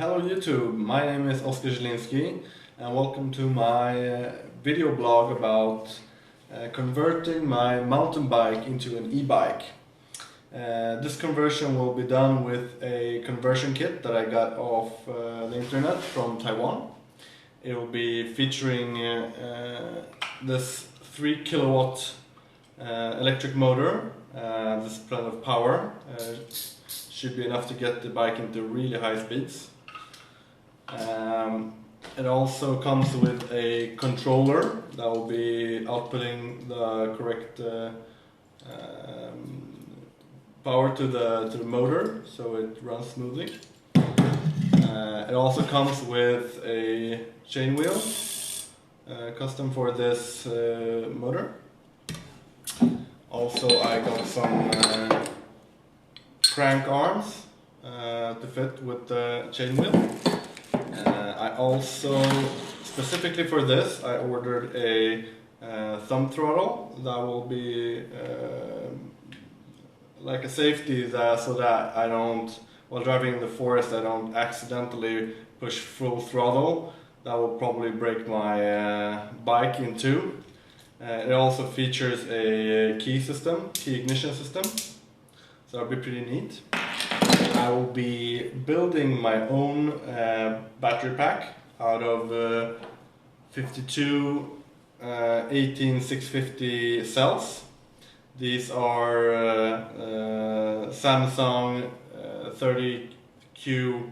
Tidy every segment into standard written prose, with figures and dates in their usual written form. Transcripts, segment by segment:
Hello YouTube, my name is Oskar Zielinski and welcome to my video blog about converting my mountain bike into an e-bike. This conversion will be done with a conversion kit that I got off the internet from Taiwan. It will be featuring this 3 kilowatt electric motor. This plenty of power. Should be enough to get the bike into really high speeds. It also comes with a controller that will be outputting the correct power to the motor so it runs smoothly. It also comes with a chainwheel custom for this motor. Also I got some Crankarms to fit with the chainwheel. I also, specifically for this, I ordered a thumb throttle that will be like a safety so that I don't, while driving in the forest, I don't accidentally push full throttle. That will probably break my bike in two. It also features a key ignition system, so that'll be pretty neat. I will be building my own battery pack out of 52 18650 cells. These are Samsung 30Q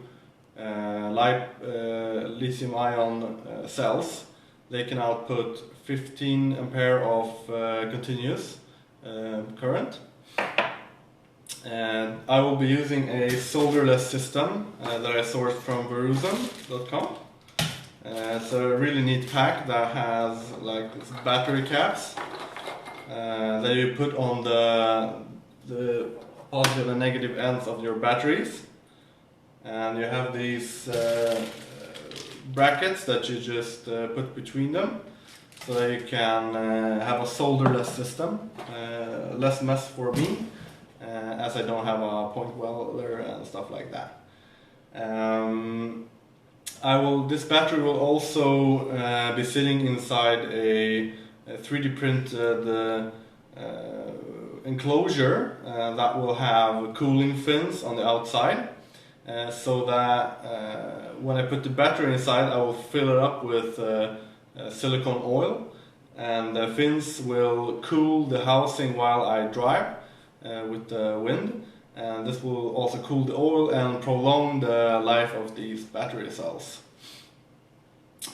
lithium-ion cells. They can output 15 ampere of continuous current. And I will be using a solderless system that I sourced from veruzen.com. It's a really neat pack that has like battery caps that you put on the positive and negative ends of your batteries. And you have these brackets that you just put between them so that you can have a solderless system. Less mess for me. As I don't have a point welder and stuff like that. This battery will also be sitting inside a 3D printed enclosure that will have cooling fins on the outside, so that when I put the battery inside I will fill it up with silicone oil, and the fins will cool the housing while I drive. With the wind, and this will also cool the oil and prolong the life of these battery cells.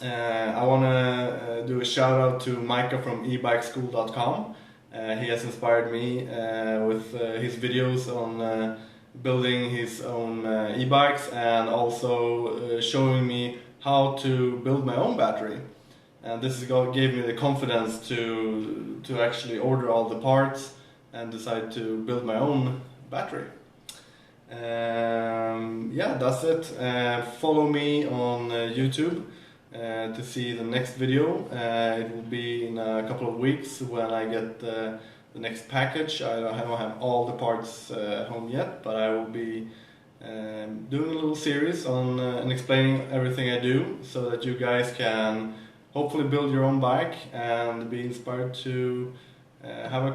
I want to do a shout out to Micah from ebikeschool.com. He has inspired me with his videos on building his own e-bikes, and also showing me how to build my own battery. And this gave me the confidence to actually order all the parts and decide to build my own battery. Yeah, that's it. Follow me on YouTube to see the next video. It will be in a couple of weeks when I get the next package. I don't have all the parts at home yet, but I will be doing a little series on and explaining everything I do, so that you guys can hopefully build your own bike and be inspired to have a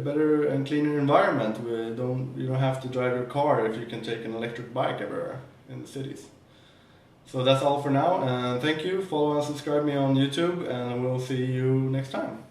better and cleaner environment. You don't have to drive your car if you can take an electric bike everywhere in the cities. So that's all for now, and thank you. Follow and subscribe me on YouTube, and we'll see you next time.